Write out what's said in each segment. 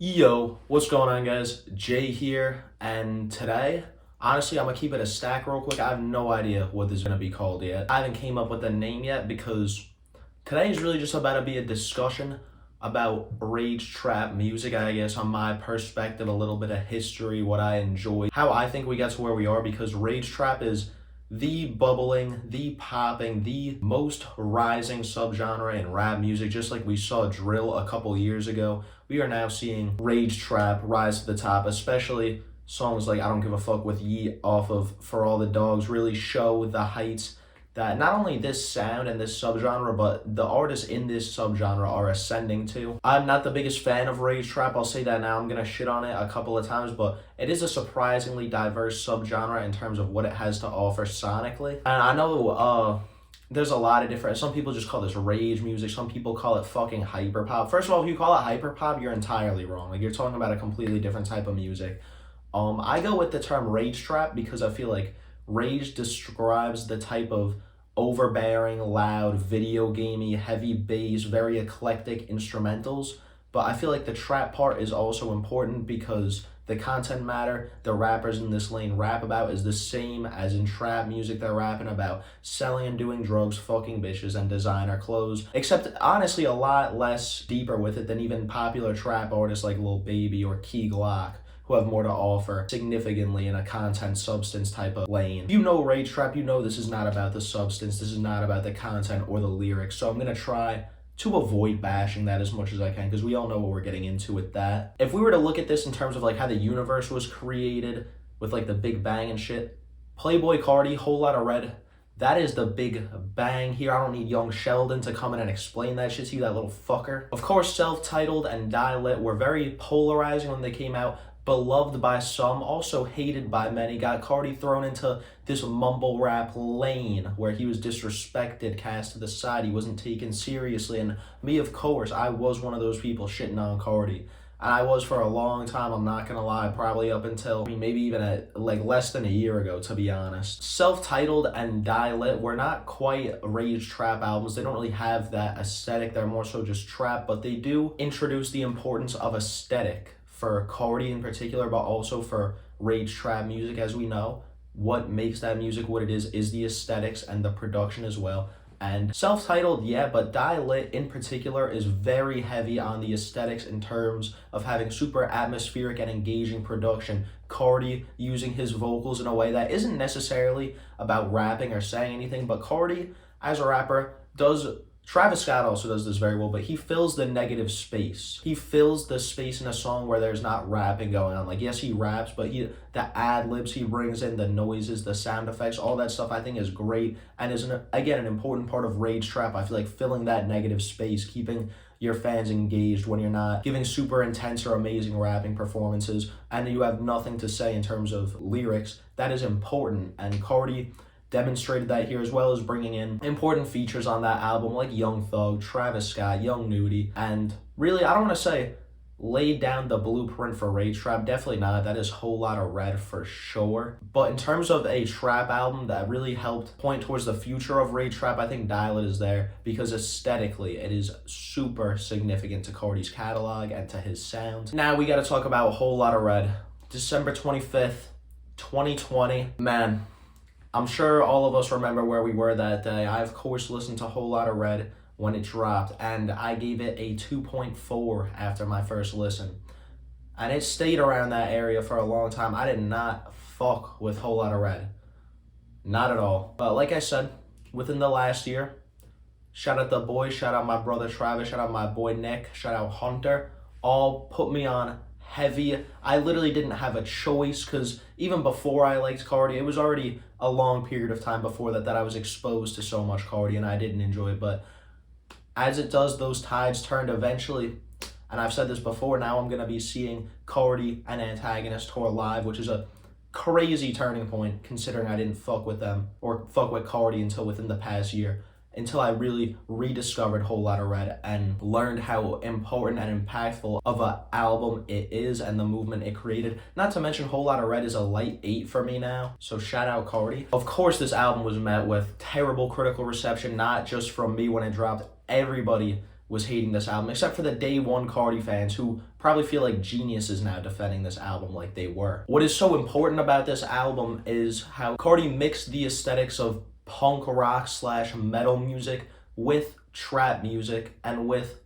Yo, what's going on, guys? Jay here, and today, honestly, I'm gonna keep it a stack real quick. I have no idea what this is gonna be called yet. I haven't came up with a name yet because today is really just about to be a discussion about rage trap music, I guess, on my perspective, a little bit of history, what I enjoy, how I think we got to where we are, because rage trap is the bubbling, the popping, the most rising subgenre in rap music. Just like we saw drill a couple years ago, we are now seeing rage trap rise to the top, especially songs like I Don't Give a Fuck with Yeet off of For All the Dogs really show the heights that not only this sound and this subgenre, but the artists in this subgenre are ascending to. I'm not the biggest fan of rage trap, I'll say that now. I'm gonna shit on it a couple of times, but it is a surprisingly diverse subgenre in terms of what it has to offer sonically. And I know there's a lot of different, some people just call this rage music, some people call it fucking hyperpop. First of all, if you call it hyperpop, you're entirely wrong. Like, you're talking about a completely different type of music. I go with the term rage trap because I feel like rage describes the type of overbearing, loud, video gamey, heavy bass, very eclectic instrumentals. But I feel like the trap part is also important because the content matter the rappers in this lane rap about is the same as in trap music. They're rapping about selling and doing drugs, fucking bitches, and designer clothes. Except, honestly, a lot less deeper with it than even popular trap artists like Lil Baby or Key Glock, who have more to offer significantly in a content substance type of lane. If you know rage trap, you know this is not about the substance, this is not about the content or the lyrics. So I'm gonna try to avoid bashing that as much as I can, because we all know what we're getting into with that. If we were to look at this in terms of like how the universe was created with like the Big Bang and shit, Playboi Carti, Whole Lotta Red, that is the big bang here. I don't need young Sheldon to come in and explain that shit to you, that little fucker. Of course, Self-Titled and Die Lit were very polarizing when they came out, beloved by some, also hated by many. Got Carti thrown into this mumble rap lane where he was disrespected, cast to the side, he wasn't taken seriously. And me, of course, I was one of those people shitting on Carti. And I was for a long time, I'm not gonna lie, probably up until, maybe even like less than a year ago, to be honest. Self-Titled and Die Lit were not quite rage trap albums. They don't really have that aesthetic, they're more so just trap, but they do introduce the importance of aesthetic for Carti in particular, but also for rage trap music. As we know, what makes that music what it is the aesthetics and the production as well. And Self-Titled, yeah, but Die Lit in particular is very heavy on the aesthetics in terms of having super atmospheric and engaging production. Carti using his vocals in a way that isn't necessarily about rapping or saying anything, but Carti, as a rapper, does. Travis Scott also does this very well, but he fills the negative space. He fills the space in a song where there's not rapping going on. Like, yes, he raps, but the ad-libs he brings in, the noises, the sound effects, all that stuff I think is great and is, again, an important part of rage trap. I feel like filling that negative space, keeping your fans engaged when you're not giving super intense or amazing rapping performances and you have nothing to say in terms of lyrics, that is important. And Carti demonstrated that here, as well as bringing in important features on that album like Young Thug, Travis Scott, Young Nudie, and really, I don't want to say laid down the blueprint for rage trap, definitely not. That is Whole Lotta Red for sure. But in terms of a trap album that really helped point towards the future of rage trap, I think Die Lit is there because aesthetically it is super significant to Carti's catalog and to his sound. Now we got to talk about Whole Lotta Red. December 25th, 2020. Man, I'm sure all of us remember where we were that day. I, of course, listened to Whole Lotta Red when it dropped, and I gave it a 2.4 after my first listen. And it stayed around that area for a long time. I did not fuck with Whole Lotta Red. Not at all. But like I said, within the last year, shout out the boys, shout out my brother Travis, shout out my boy Nick, shout out Hunter, all put me on heavy. I literally didn't have a choice because even before I liked Carti, it was already a long period of time before that I was exposed to so much Carti and I didn't enjoy it. But as it does, those tides turned eventually. And I've said this before, now I'm going to be seeing Carti and Antagonist tour live, which is a crazy turning point considering I didn't fuck with them or fuck with Carti until within the past year, until I really rediscovered Whole Lotta Red and learned how important and impactful of an album it is and the movement it created. Not to mention Whole Lotta Red is a light 8 for me now, so shout out Carti. Of course, this album was met with terrible critical reception, not just from me when it dropped. Everybody was hating this album, except for the day one Carti fans who probably feel like geniuses now defending this album like they were. What is so important about this album is how Carti mixed the aesthetics of punk rock / metal music with trap music and with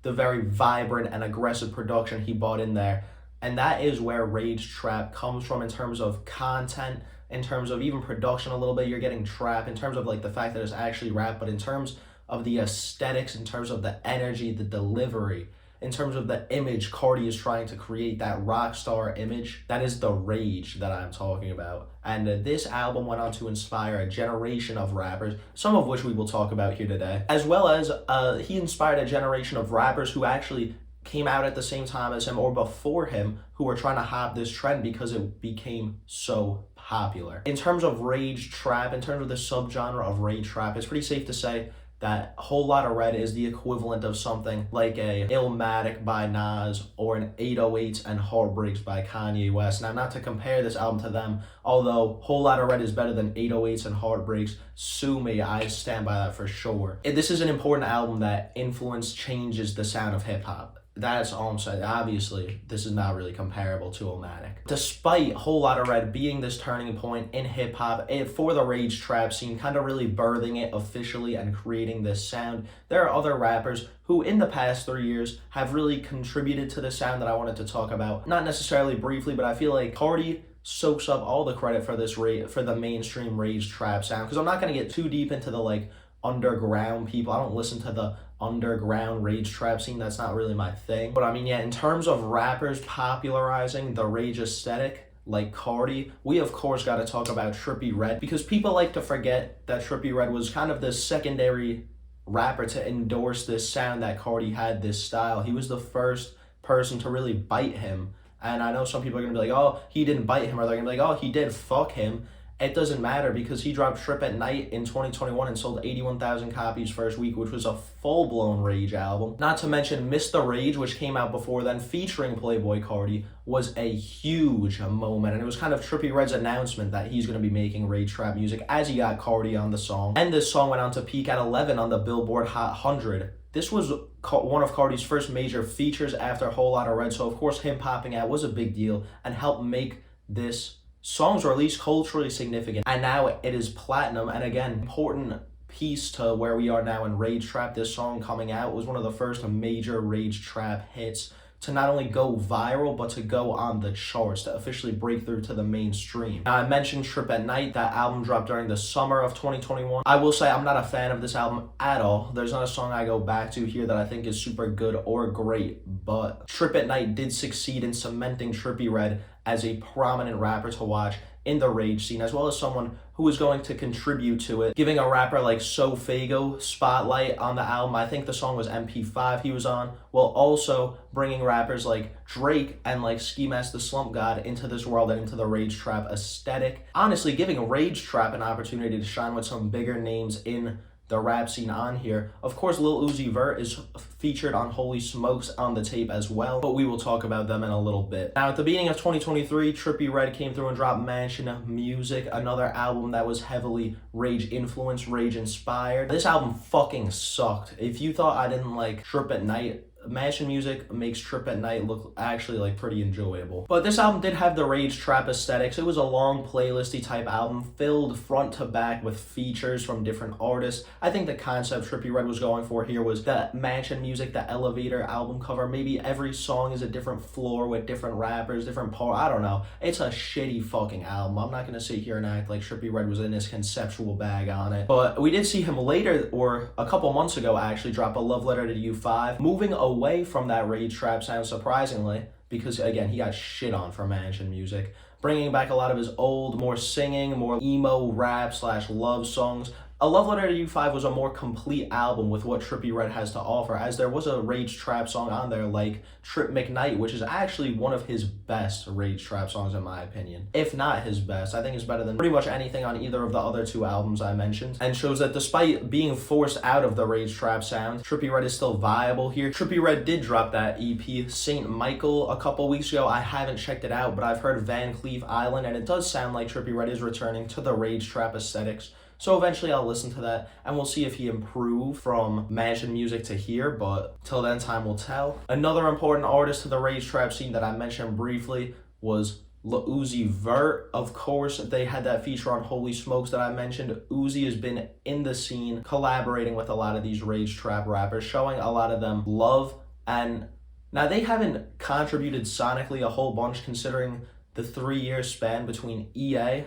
the very vibrant and aggressive production he brought in there. And that is where Rage Trap comes from in terms of content, in terms of even production a little bit. You're getting trap in terms of like the fact that it's actually rap, but in terms of the aesthetics, in terms of the energy, the delivery, in terms of the image Carti is trying to create, that rock star image, that is the rage that I'm talking about. And this album went on to inspire a generation of rappers, some of which we will talk about here today, as well as he inspired a generation of rappers who actually came out at the same time as him or before him, who were trying to hop this trend because it became so popular. In terms of Rage Trap, in terms of the subgenre of Rage Trap, it's pretty safe to say that Whole Lotta Red is the equivalent of something like a Illmatic by Nas or an 808s and Heartbreaks by Kanye West. Now, not to compare this album to them, although Whole Lotta Red is better than 808s and Heartbreaks, sue me, I stand by that for sure. This is an important album that changes the sound of hip-hop. That's all I'm saying. Obviously, this is not really comparable to Illmatic. Despite Whole Lotta Red being this turning point in hip-hop for the Rage Trap scene, kind of really birthing it officially and creating this sound, there are other rappers who in the past 3 years have really contributed to the sound that I wanted to talk about. Not necessarily briefly, but I feel like Carti soaks up all the credit for this for the mainstream Rage Trap sound, because I'm not going to get too deep into the like underground people. I don't listen to the underground Rage Trap scene. That's not really my thing. But I mean, yeah, in terms of rappers popularizing the rage aesthetic like Carti, we of course got to talk about Trippie Redd, because people like to forget that Trippie Redd was kind of the secondary rapper to endorse this sound that Carti had, this style. He was the first person to really bite him. And I know some people are going to be like, oh, he didn't bite him, or they're going to be like, oh, he did, fuck him. It doesn't matter, because he dropped Trip at Night in 2021 and sold 81,000 copies first week, which was a full-blown Rage album. Not to mention Mr. Rage, which came out before then, featuring Playboi Carti, was a huge moment. And it was kind of Trippie Redd's announcement that he's going to be making Rage Trap music, as he got Carti on the song. And this song went on to peak at 11 on the Billboard Hot 100. This was one of Carti's first major features after Whole Lotta Red, so of course him popping out was a big deal and helped make this songs, or at least culturally significant, and now it is platinum. And again, important piece to where we are now in Rage Trap. This song coming out was one of the first major Rage Trap hits to not only go viral, but to go on the charts, to officially break through to the mainstream. Now, I mentioned Trip at Night. That album dropped during the summer of 2021. I will say I'm not a fan of this album at all. There's not a song I go back to here that I think is super good or great, but Trip at Night did succeed in cementing Trippie Redd as a prominent rapper to watch in the rage scene, as well as someone who is going to contribute to it, giving a rapper like SoFago spotlight on the album. I think the song was MP5 he was on, while also bringing rappers like Drake and like Ski Mask the Slump God into this world and into the Rage Trap aesthetic. Honestly, giving Rage Trap an opportunity to shine with some bigger names in the rap scene on here. Of course, Lil Uzi Vert is featured on Holy Smokes on the tape as well, but we will talk about them in a little bit. Now, at the beginning of 2023, Trippie Redd came through and dropped Mansion Music, another album that was heavily rage influenced, rage inspired. This album fucking sucked. If you thought I didn't like Trip at Night, Mansion Music makes Trip at Night look actually like pretty enjoyable. But this album did have the Rage Trap aesthetics. It was a long playlisty type album filled front to back with features from different artists. I think the concept Trippie Redd was going for here was the Mansion Music, the Elevator album cover. Maybe every song is a different floor with different rappers, different parts. I don't know. It's a shitty fucking album. I'm not going to sit here and act like Trippie Redd was in his conceptual bag on it. But we did see him later, or a couple months ago actually, drop a Love Letter to You 5, moving away from that Rage Trap sound, surprisingly, because again, he got shit on for Mansion Music, bringing back a lot of his old, more singing, more emo rap / love songs. A Love Letter to You 5 was a more complete album with what Trippie Redd has to offer, as there was a Rage Trap song on there like Trip McKnight, which is actually one of his best Rage Trap songs in my opinion. If not his best, I think it's better than pretty much anything on either of the other two albums I mentioned, and shows that despite being forced out of the Rage Trap sound, Trippie Redd is still viable here. Trippie Redd did drop that EP, St. Michael, a couple weeks ago. I haven't checked it out, but I've heard Van Cleef Island, and it does sound like Trippie Redd is returning to the Rage Trap aesthetics. So eventually I'll listen to that and we'll see if he improved from Mansion Music to here, but till then time will tell. Another important artist to the rage trap scene that I mentioned briefly was Lil Uzi Vert. Of course, they had that feature on Holy Smokes that I mentioned. Uzi has been in the scene, collaborating with a lot of these rage trap rappers, showing a lot of them love. And now they haven't contributed sonically a whole bunch considering the 3-year span between EA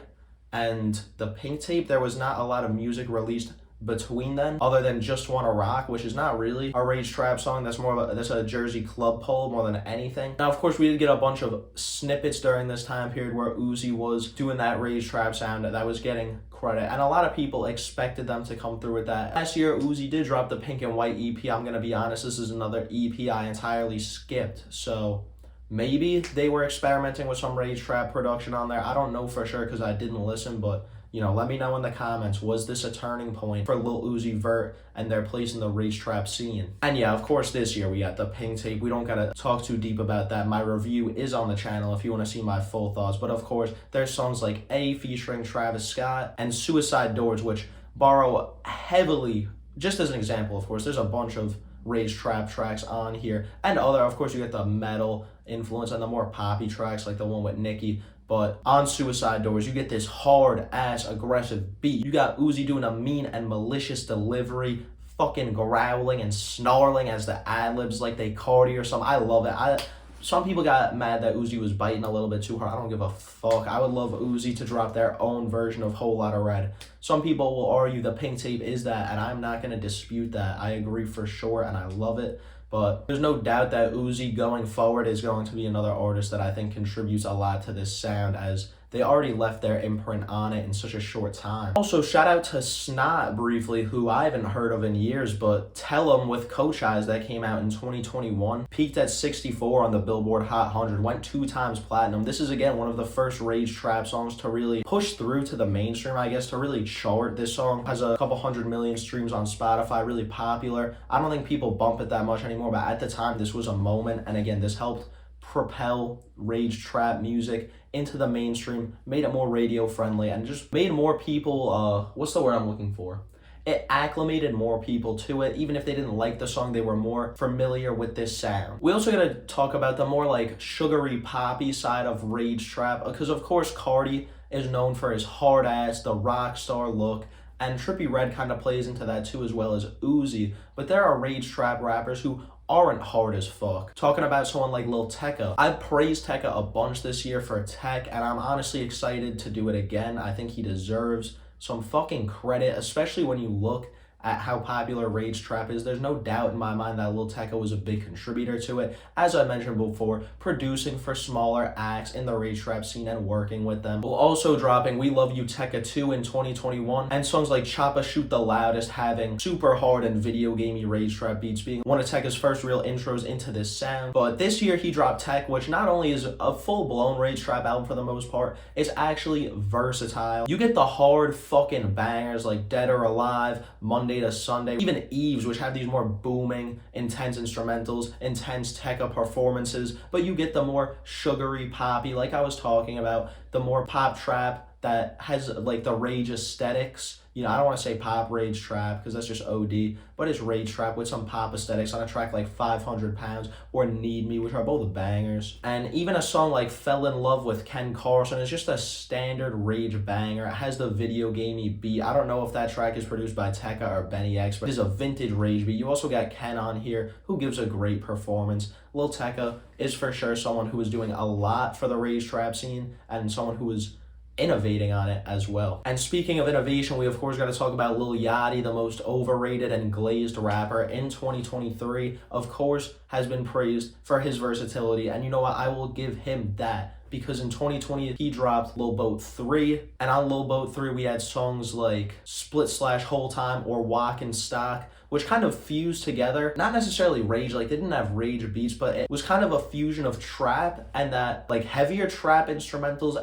and the Pink Tape. There was not a lot of music released between them other than Just Wanna Rock, which is not really a rage trap song. That's more of that's a Jersey club poll more than anything. Now of course we did get a bunch of snippets during this time period where Uzi was doing that rage trap sound that was getting credit, and a lot of people expected them to come through with that. Last year Uzi did drop the Pink and White EP. I'm gonna be honest, this is another EP I entirely skipped, so maybe they were experimenting with some rage trap production on there. I don't know for sure because I didn't listen, but you know, let me know in the comments, was this a turning point for Lil Uzi Vert and their place in the rage trap scene? And yeah, of course this year we got the Pink Tape. We don't gotta talk too deep about that. My review is on the channel if you want to see my full thoughts. But of course there's songs like A featuring Travis Scott and Suicide Doors, which borrow heavily, just as an example, of course, there's a bunch of rage trap tracks on here, and other, of course you get the metal influence and the more poppy tracks like the one with Nicki. But on Suicide Doors, you get this hard-ass aggressive beat. You got Uzi doing a mean and malicious delivery, fucking growling and snarling as the ad-libs like they Carti or something. I love it. Some people got mad that Uzi was biting a little bit too hard. I don't give a fuck. I would love Uzi to drop their own version of Whole Lotta Red. Some people will argue the Pink Tape is that, and I'm not going to dispute that. I agree for sure, and I love it. But there's no doubt that Uzi going forward is going to be another artist that I think contributes a lot to this sound, as they already left their imprint on it in such a short time. Also, shout out to Snot briefly, who I haven't heard of in years, but Tell 'Em with Coach Eyes that came out in 2021, peaked at 64 on the Billboard Hot 100, went 2 times platinum. This is, again, one of the first rage trap songs to really push through to the mainstream, I guess, to really chart. This song has a couple 100 million streams on Spotify, really popular. I don't think people bump it that much anymore, but at the time, this was a moment, and again, this helped propel rage trap music into the mainstream, made it more radio friendly, and just made more people, what's the word I'm looking for? It acclimated more people to it. Even if they didn't like the song, they were more familiar with this sound. We also gotta talk about the more like sugary poppy side of rage trap, because of course Carti is known for his hard ass, the rock star look, and Trippie Redd kind of plays into that too, as well as Uzi. But there are rage trap rappers who aren't hard as fuck. Talking about someone like Lil Tecca. I've praised Tecca a bunch this year for Tech, and I'm honestly excited to do it again. I think he deserves some fucking credit, especially when you look at how popular rage trap is. There's no doubt in my mind that Lil Tecca was a big contributor to it. As I mentioned before, producing for smaller acts in the rage trap scene and working with them. While also dropping We Love You Tecca 2 in 2021, and songs like Choppa Shoot the Loudest having super hard and video gamey rage trap beats, being one of Tecca's first real intros into this sound. But this year he dropped Tech, which not only is a full-blown rage trap album for the most part, it's actually versatile. You get the hard fucking bangers like Dead or Alive, Monday to Sunday, even Eves, which have these more booming, intense instrumentals, intense Tecca performances, but you get the more sugary poppy, like I was talking about, the more pop trap that has like the rage aesthetics. You know, I don't want to say pop rage trap because that's just OD, but it's rage trap with some pop aesthetics on a track like 500 Pounds or Need Me, which are both bangers. And even a song like Fell in Love with Ken Carson is just a standard rage banger. It has the video gamey beat. I don't know if that track is produced by Tecca or Benny X, but it's a vintage rage beat. You also got Ken on here, who gives a great performance. Lil Tecca is for sure someone who is doing a lot for the rage trap scene and someone who is innovating on it as well. And speaking of innovation, we of course got to talk about Lil Yachty, the most overrated and glazed rapper in 2023, of course has been praised for his versatility, and you know what, I will give him that, because in 2020 he dropped Lil Boat 3, and on Lil Boat 3 we had songs like Split/Whole Time or Walk in Stock, which kind of fused together, not necessarily rage, like they didn't have rage beats, but it was kind of a fusion of trap and that like heavier trap instrumentals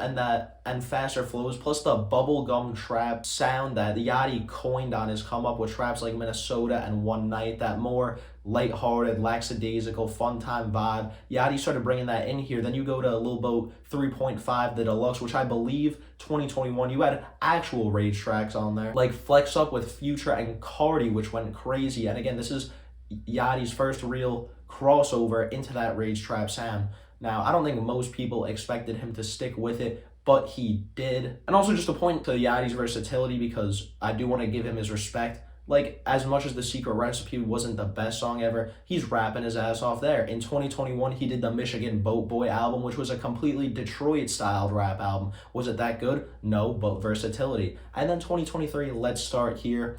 and faster flows, plus the bubblegum trap sound that Yachty coined on his come up with traps like Minnesota and One Night, that more lighthearted, lackadaisical, fun time vibe. Yachty started bringing that in here. Then you go to Lil Boat 3.5, the deluxe, which I believe 2021, you had actual rage tracks on there, like Flex Up with Future and Carti, which went crazy. And again, this is Yachty's first real crossover into that rage trap sound. Now, I don't think most people expected him to stick with it, but he did. And also just to point to Yachty's versatility, because I do want to give him his respect. Like, as much as The Secret Recipe wasn't the best song ever, he's rapping his ass off there. In 2021, he did the Michigan Boat Boy album, which was a completely Detroit-styled rap album. Was it that good? No, but versatility. And then 2023, Let's Start Here.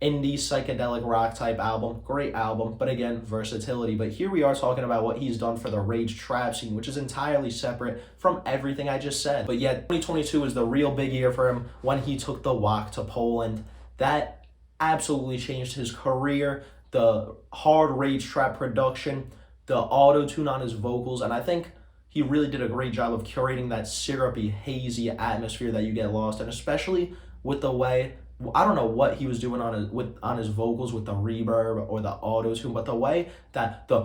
Indie psychedelic rock type album, great album, but again, versatility. But here we are talking about what he's done for the rage trap scene, which is entirely separate from everything I just said. But yet 2022 was the real big year for him when he took the walk to Poland. That absolutely changed his career, the hard rage trap production, the auto-tune on his vocals, and I think he really did a great job of curating that syrupy, hazy atmosphere that you get lost in, especially with the way, I don't know what he was doing on his vocals with the reverb or the auto-tune, but the way that the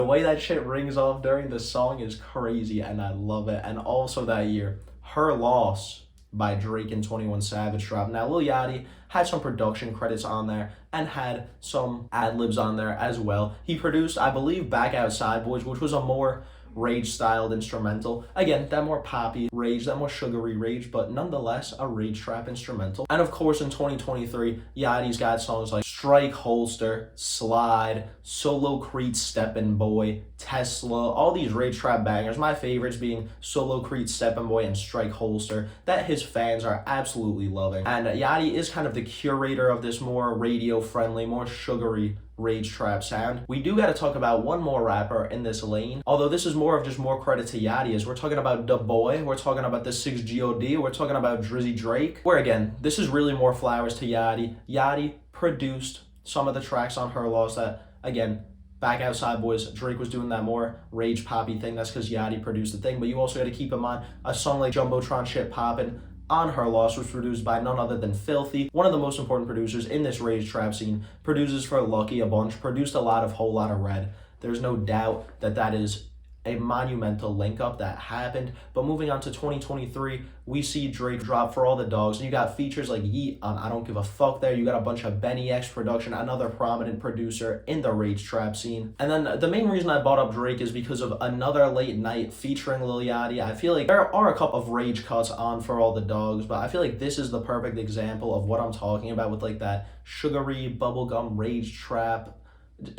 way that shit rings off during the song is crazy, and I love it. And also that year, Her Loss by Drake and 21 Savage dropped. Now, Lil Yachty had some production credits on there and had some ad-libs on there as well. He produced, I believe, Back Outside Boys, which was a more rage-styled instrumental. Again, that more poppy rage, that more sugary rage, but nonetheless, a rage trap instrumental. And of course, in 2023, Yachty's got songs like Strike Holster, Slide, Solo Creed Steppin' Boy, Tesla, all these rage trap bangers. My favorites being Solo Creed Steppin' Boy and Strike Holster, that his fans are absolutely loving. And Yachty is kind of the curator of this more radio-friendly, more sugary rage trap sound. We do got to talk about one more rapper in this lane, although this is more of just more credit to Yachty, as we're talking about Da Boy, we're talking about the 6GOD, we're talking about Drizzy Drake, where again, this is really more flowers to Yachty. Yachty produced some of the tracks on Her Loss that, again, Back Outside Boys, Drake was doing that more rage poppy thing. That's because Yachty produced the thing, but you also got to keep in mind a song like Jumbotron Shit Poppin' on Her Loss was produced by none other than Filthy, one of the most important producers in this rage trap scene, produces for Lucky a bunch, produced a lot of Whole Lotta Red. There's no doubt that that is a monumental link up that happened. But moving on to 2023, we see Drake drop For All the Dogs, and you got features like Yeet on I Don't Give a Fuck there. You got a bunch of Benny X production, another prominent producer in the rage trap scene. And then the main reason I brought up Drake is because of Another Late Night featuring Lil Yachty. I feel like there are a couple of rage cuts on For All the Dogs, but I feel like this is the perfect example of what I'm talking about with like that sugary bubblegum rage trap,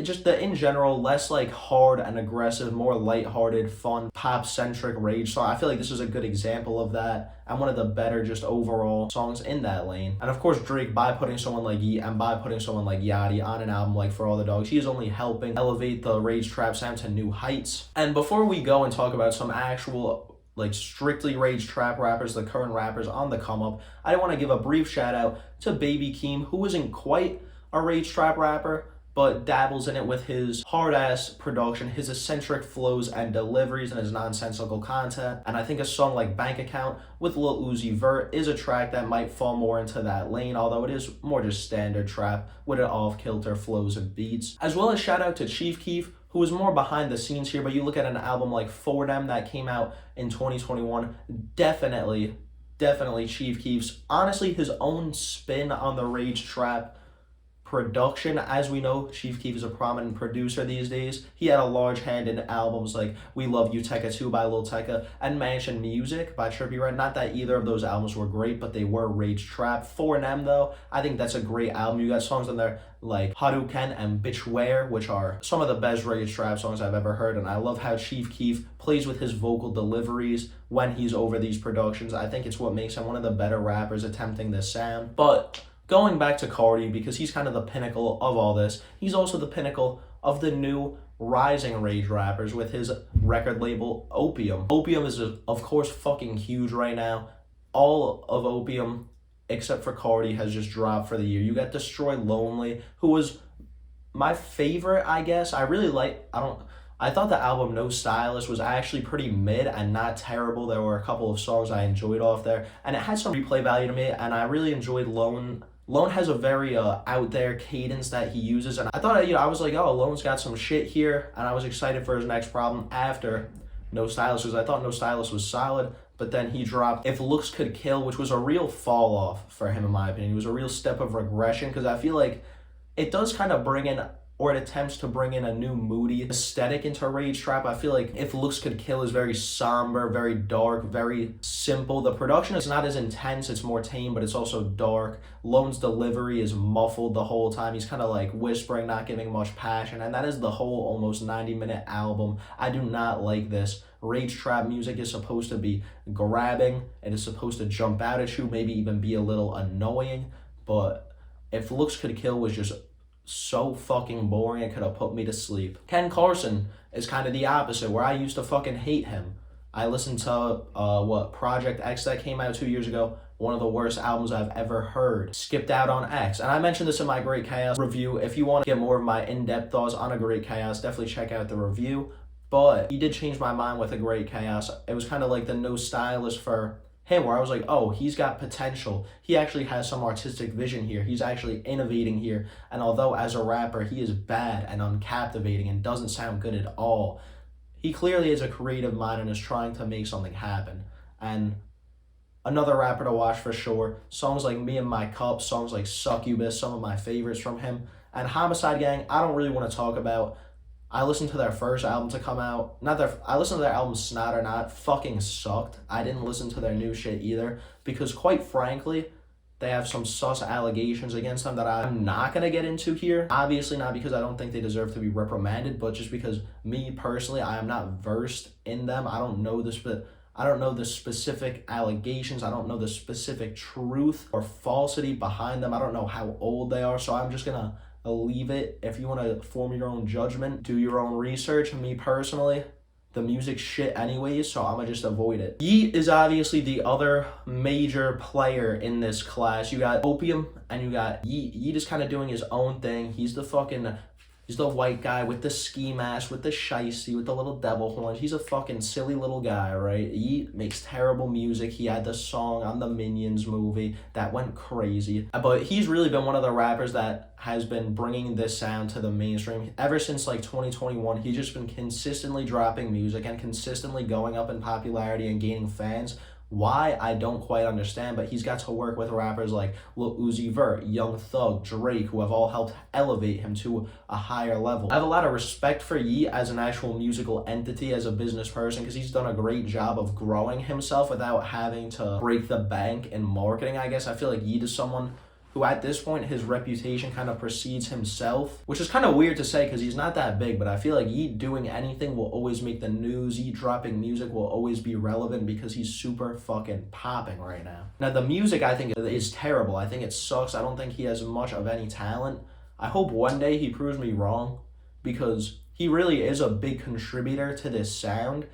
just the in general less like hard and aggressive, more lighthearted, fun, pop-centric rage song. I feel like this is a good example of that and one of the better just overall songs in that lane. And of course Drake, by putting someone like Yeet and by putting someone like Yachty on an album like For All the Dogs, he is only helping elevate the rage trap sound to new heights. And before we go and talk about some actual like strictly rage trap rappers, the current rappers on the come up, I want to give a brief shout out to Baby Keem, who isn't quite a rage trap rapper, but dabbles in it with his hard-ass production, his eccentric flows and deliveries, and his nonsensical content. And I think a song like Bank Account with Lil Uzi Vert is a track that might fall more into that lane, although it is more just standard trap with an off-kilter flows and beats. As well as shout out to Chief Keef, who is more behind the scenes here, but you look at an album like For Them that came out in 2021, definitely Chief Keef's, honestly, his own spin on the rage trap production. As we know, Chief Keef is a prominent producer these days. He had a large hand in albums like We Love You Tekka 2 by Lil Tecca and Mansion Music by Trippie Red. Not that either of those albums were great, but they were rage trap. For Them though, I think that's a great album. You got songs on there like Hadouken and Bitch Where, which are some of the best rage trap songs I've ever heard, and I love how Chief Keef plays with his vocal deliveries when he's over these productions. I think it's what makes him one of the better rappers attempting this sound. But going back to Carti, because he's kind of the pinnacle of all this, he's also the pinnacle of the new rising rage rappers with his record label Opium. Opium is, of course, fucking huge right now. All of Opium except for Carti, has just dropped for the year. You got Destroy Lonely, who was my favorite, I guess. I thought the album No Stylist was actually pretty mid and not terrible. There were a couple of songs I enjoyed off there, and it had some replay value to me, and I really enjoyed Lone. Lone has a very out there cadence that he uses, and I thought, I was like, oh, Lone's got some shit here, and I was excited for his next problem after No Stylist, because I thought No Stylist was solid, but then he dropped If Looks Could Kill, which was a real fall off for him, in my opinion. It was a real step of regression, because I feel like it does kind of bring in, or it attempts to bring in, a new moody aesthetic into rage trap. I feel like If Looks Could Kill is very somber, very dark, very simple. The production is not as intense, it's more tame, but it's also dark. Lone's delivery is muffled the whole time. He's kind of like whispering, not giving much passion, and that is the whole almost 90-minute album. I do not like this. Rage trap music is supposed to be grabbing, it is supposed to jump out at you, maybe even be a little annoying, but If Looks Could Kill was just so fucking boring, it could have put me to sleep. Ken Carson is kind of the opposite, where I used to fucking hate him. I listened to Project X that came out 2 years ago, one of the worst albums I've ever heard. Skipped out on X, and I mentioned this in my Great Chaos review. If you want to get more of my in-depth thoughts on A Great Chaos, definitely check out the review. But he did change my mind with A Great Chaos. It was kind of like the No Stylist for him, where I was like, oh, he's got potential. He actually has some artistic vision here. He's actually innovating here. And although as a rapper, he is bad and uncaptivating and doesn't sound good at all, he clearly is a creative mind and is trying to make something happen. And another rapper to watch for sure. Songs like Me and My Cup, songs like Succubus, some of my favorites from him. And Homicide Gang, I don't really want to talk about. I listened to their first album to come out. I listened to their album Snot or Not. Fucking sucked. I didn't listen to their new shit either, because quite frankly, they have some sus allegations against them that I'm not going to get into here. Obviously not because I don't think they deserve to be reprimanded, but just because me personally, I am not versed in them. I don't know the specific allegations. I don't know the specific truth or falsity behind them. I don't know how old they are, so I'm just going to leave it. If you want to form your own judgment, do your own research. Me personally, the music's shit anyways, so I'm gonna just avoid it. Yeet is obviously the other major player in this class. You got Opium and you got Yeet. Yeet is kind of doing his own thing. He's the white guy with the ski mask, with the shiesty, with the little devil horns. He's a fucking silly little guy, right? Yeet makes terrible music. He had the song on the Minions movie that went crazy. But he's really been one of the rappers that has been bringing this sound to the mainstream. Ever since like 2021, he's just been consistently dropping music and consistently going up in popularity and gaining fans. Why, I don't quite understand, but he's got to work with rappers like Lil Uzi Vert, Young Thug, Drake, who have all helped elevate him to a higher level. I have a lot of respect for Yeet as an actual musical entity, as a business person, because he's done a great job of growing himself without having to break the bank in marketing, I guess. I feel like Yeet is someone who at this point, his reputation kind of precedes himself, which is kind of weird to say because he's not that big, but I feel like Yeet doing anything will always make the news. Yeet dropping music will always be relevant because he's super fucking popping right now. Now, the music, I think, is terrible. I think it sucks. I don't think he has much of any talent. I hope one day he proves me wrong, because he really is a big contributor to this sound,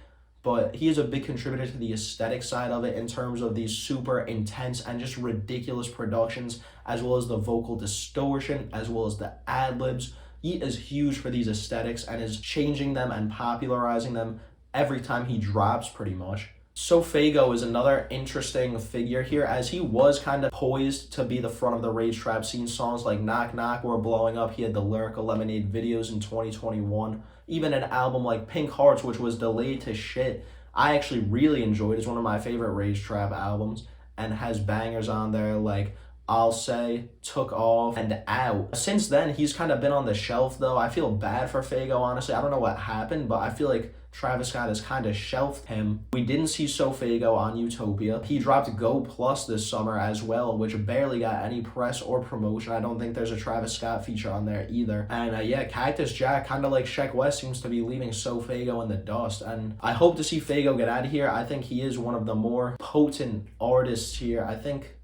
but he is a big contributor to the aesthetic side of it in terms of these super intense and just ridiculous productions, as well as the vocal distortion, as well as the ad-libs. Yeet is huge for these aesthetics and is changing them and popularizing them every time he drops, pretty much. So Fago is another interesting figure here, as he was kind of poised to be the front of the rage trap scene. Songs like Knock Knock were blowing up. He had the Lyrical Lemonade videos in 2021. Even an album like Pink Hearts, which was delayed to shit, I actually really enjoyed. It's one of my favorite rage trap albums and has bangers on there like I'll Say, Took Off, and Out. Since then, he's kind of been on the shelf, though. I feel bad for Fago, honestly. I don't know what happened, but I feel like Travis Scott has kind of shelved him. We didn't see So Fago on Utopia. He dropped Go Plus this summer as well, which barely got any press or promotion. I don't think there's a Travis Scott feature on there either. And yeah, Cactus Jack, kind of like Sheck West, seems to be leaving So Fago in the dust. And I hope to see Fago get out of here. I think he is one of the more potent artists here. I think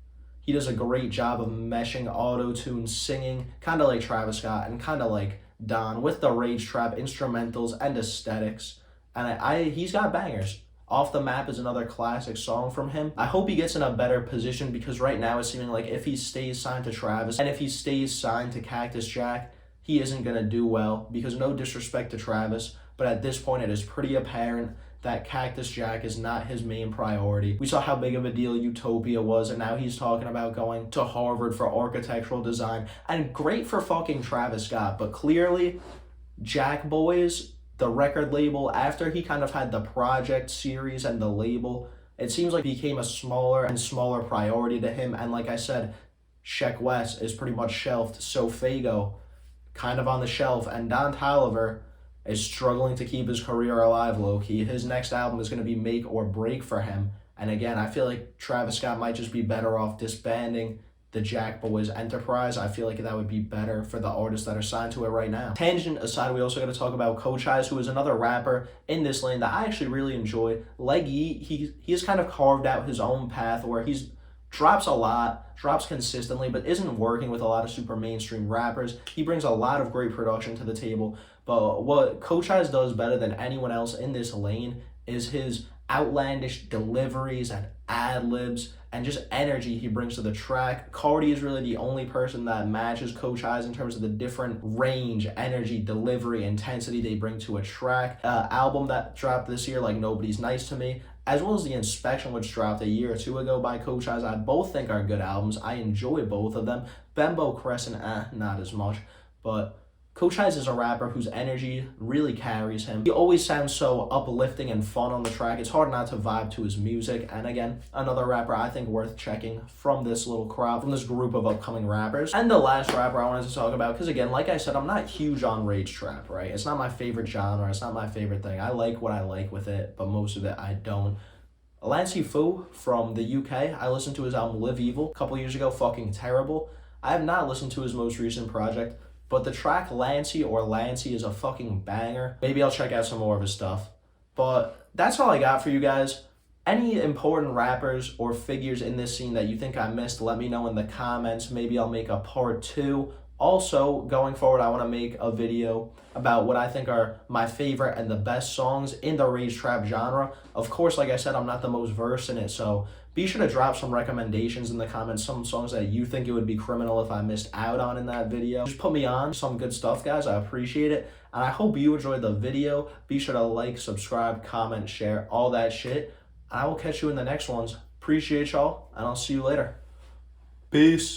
he does a great job of meshing auto-tune, singing, kind of like Travis Scott and kind of like Don, with the rage trap instrumentals and aesthetics. And he's got bangers. Off the Map is another classic song from him. I hope he gets in a better position because right now it's seeming like if he stays signed to Travis and if he stays signed to Cactus Jack, he isn't going to do well because no disrespect to Travis, but at this point it is pretty apparent that Cactus Jack is not his main priority. We saw how big of a deal Utopia was, and now he's talking about going to Harvard for architectural design. And great for fucking Travis Scott, but clearly Jack Boys, the record label, after he kind of had the project series and the label, it seems like it became a smaller and smaller priority to him. And like I said, Sheck West is pretty much shelved, so Fago kind of on the shelf, and Don Toliver is struggling to keep his career alive low-key. His next album is going to be make or break for him. And again, I feel like Travis Scott might just be better off disbanding the Jack Boys enterprise. I feel like that would be better for the artists that are signed to it right now. Tangent aside, we also got to talk about Coach Eyes, who is another rapper in this lane that I actually really enjoy. Like he has kind of carved out his own path where he's drops a lot, drops consistently, but isn't working with a lot of super mainstream rappers. He brings a lot of great production to the table, but what Coach Eyes does better than anyone else in this lane is his outlandish deliveries and ad-libs and just energy he brings to the track. Carti is really the only person that matches Coach Eyes in terms of the different range, energy, delivery, intensity they bring to a track. Album that dropped this year, like Nobody's Nice to Me, as well as The Inspection, which dropped a year or two ago by Coach Eyes, I both think are good albums. I enjoy both of them. Bembo Crescent, not as much, but Coach Eyes is a rapper whose energy really carries him. He always sounds so uplifting and fun on the track. It's hard not to vibe to his music. And again, another rapper I think worth checking from this little crowd, from this group of upcoming rappers. And the last rapper I wanted to talk about, because again, like I said, I'm not huge on rage trap, right? It's not my favorite genre. It's not my favorite thing. I like what I like with it, but most of it I don't. Lancey Fu from the UK, I listened to his album Live Evil a couple years ago, fucking terrible. I have not listened to his most recent project, but the track Lancey is a fucking banger. Maybe I'll check out some more of his stuff. But that's all I got for you guys. Any important rappers or figures in this scene that you think I missed, let me know in the comments. Maybe I'll make a part 2. Also, going forward, I want to make a video about what I think are my favorite and the best songs in the rage trap genre. Of course, like I said, I'm not the most versed in it, so be sure to drop some recommendations in the comments, some songs that you think it would be criminal if I missed out on in that video. Just put me on some good stuff, guys. I appreciate it, and I hope you enjoyed the video. Be sure to like, subscribe, comment, share, all that shit, and I will catch you in the next ones. Appreciate y'all, and I'll see you later. Peace.